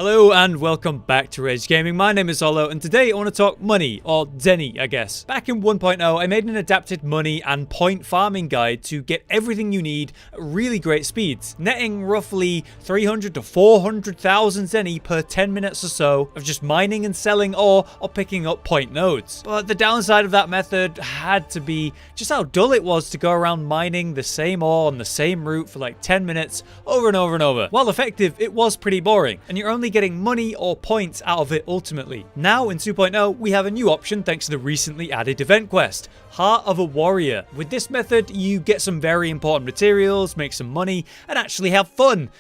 Hello and welcome back to Rage Gaming. My name is Olo and today I want to talk money, or Zenny I guess. Back in 1.0 I made an adapted money and point farming guide to get everything you need at really great speeds, netting roughly 300 to 400,000 Zenny per 10 minutes or so of just mining and selling ore or picking up point nodes. But the downside of that method had to be just how dull it was to go around mining the same ore on the same route for like 10 minutes over and over and over. While effective, it was pretty boring and you're only getting money or points out of it ultimately. Now in 2.0 we have a new option thanks to the recently added event quest, Heart of a Warrior. With this method you get some very important materials, make some money and actually have fun.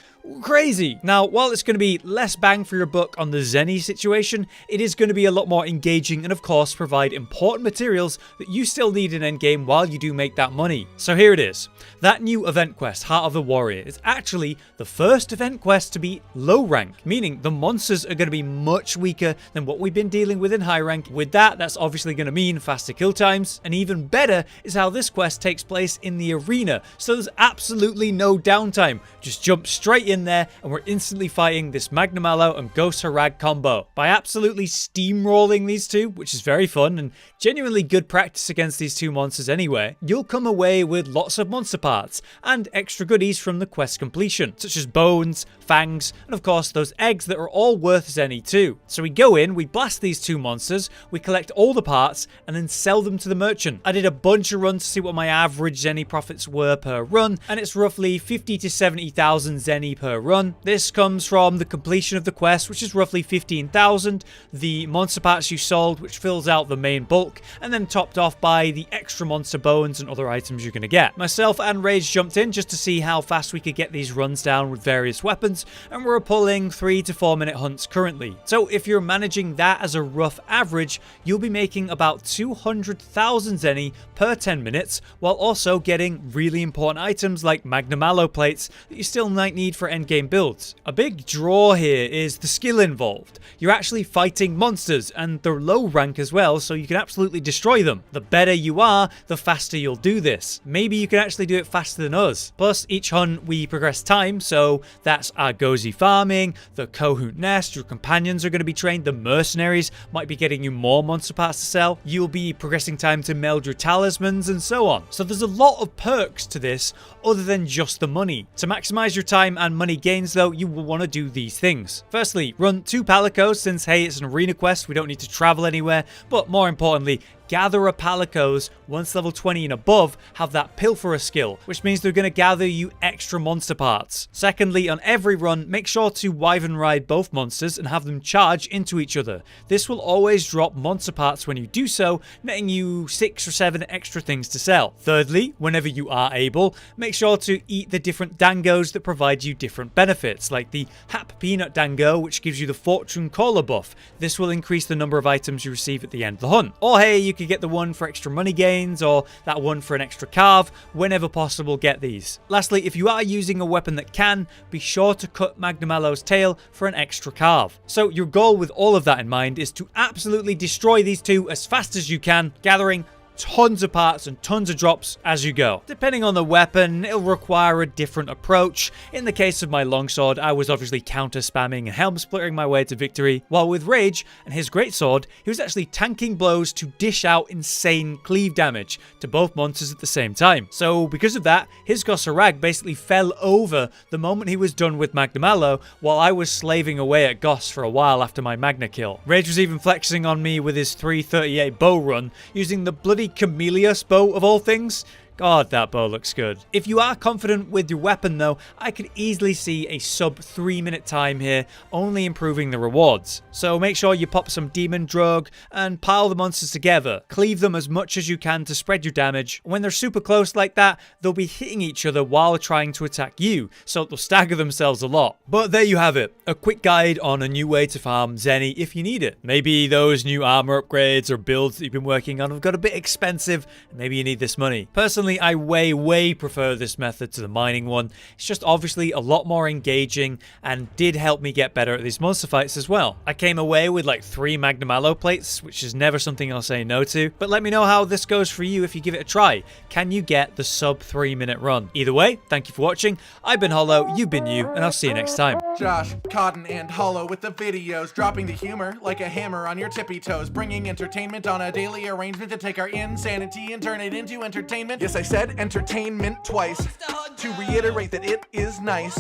Crazy. Now, while it's going to be less bang for your buck on the Zenny situation, it is going to be a lot more engaging and of course provide important materials that you still need in endgame while you do make that money. So here it is. That new event quest, Heart of the Warrior, is actually the first event quest to be low rank, meaning the monsters are going to be much weaker than what we've been dealing with in high rank. With that, that's obviously going to mean faster kill times, and even better is how this quest takes place in the arena, so there's absolutely no downtime. Just jump straight in there and we're instantly fighting this Magnamalo and Ghost Harag combo. By absolutely steamrolling these two, which is very fun and genuinely good practice against these two monsters anyway, you'll come away with lots of monster parts and extra goodies from the quest completion, such as bones, fangs, and of course those eggs that are all worth Zenny too. So we go in, we blast these two monsters, we collect all the parts and then sell them to the merchant. I did a bunch of runs to see what my average Zenny profits were per run, and it's roughly 50 to 70,000 Zenny per run. This comes from the completion of the quest, which is roughly 15,000, the monster parts you sold, which fills out the main bulk, and then topped off by the extra monster bones and other items you're going to get. Myself and Rage jumped in just to see how fast we could get these runs down with various weapons, and we're pulling 3 to 4 minute hunts currently. So if you're managing that as a rough average, you'll be making about 200,000 Zenny per 10 minutes, while also getting really important items like Magnamalo plates that you still might need for endgame builds. A big draw here is the skill involved. You're actually fighting monsters and they're low rank as well, so you can absolutely destroy them. The better you are, the faster you'll do this. Maybe you can actually do it faster than us. Plus each hunt we progress time, so that's our Gozi farming, the Kohut nest, your companions are going to be trained, the mercenaries might be getting you more monster parts to sell, you'll be progressing time to meld your talismans and so on. So there's a lot of perks to this other than just the money. To maximize your time and money gains though, you will want to do these things. Firstly, run 2 palicos since hey, it's an arena quest, we don't need to travel anywhere, but more importantly, gather a palicos once level 20 and above have that pilferer skill, which means they're going to gather you extra monster parts. Secondly, on every run, make sure to wyvern ride both monsters and have them charge into each other. This will always drop monster parts when you do so, netting you 6 or 7 extra things to sell. Thirdly, whenever you are able, make sure to eat the different dangos that provide you different benefits, like the Hap Peanut Dango, which gives you the Fortune Caller buff. This will increase the number of items you receive at the end of the hunt. Or hey, you could get the one for extra money gains or that one for an extra carve. Whenever possible, get these. Lastly, if you are using a weapon that can, be sure to cut Magnamalo's tail for an extra carve. So your goal with all of that in mind is to absolutely destroy these two as fast as you can, gathering tons of parts and tons of drops as you go. Depending on the weapon, it'll require a different approach. In the case of my longsword, I was obviously counter spamming and helm splittering my way to victory, while with Rage and his greatsword, he was actually tanking blows to dish out insane cleave damage to both monsters at the same time. So because of that, his Ghost Harag basically fell over the moment he was done with Magnamalo, while I was slaving away at Goss for a while after my Magna kill. Rage was even flexing on me with his 338 bow run, using the bloody Camellias bow of all things. God, that bow looks good. If you are confident with your weapon though, I could easily see a sub 3 minute time here, only improving the rewards. So make sure you pop some demon drug and pile the monsters together. Cleave them as much as you can to spread your damage. When they're super close like that, they'll be hitting each other while trying to attack you, so they'll stagger themselves a lot. But there you have it, a quick guide on a new way to farm Zenny if you need it. Maybe those new armor upgrades or builds that you've been working on have got a bit expensive, and maybe you need this money. Personally, Personally, I way prefer this method to the mining one. It's just obviously a lot more engaging and did help me get better at these monster fights as well. I came away with like 3 Magnum Allo plates, which is never something I'll say no to, but let me know how this goes for you if you give it a try. Can you get the sub 3-minute run? Either way, thank you for watching. I've been Hollow, you've been you, and I'll see you next time. Josh, Cotton, and Hollow with the videos, dropping the humor like a hammer on your tippy toes, bringing entertainment on a daily arrangement to take our insanity and turn it into entertainment. Yes, I said entertainment twice, to reiterate that it is nice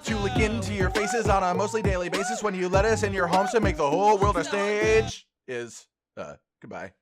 to look into your faces on a mostly daily basis when you let us in your homes to make the whole world a stage. Goodbye.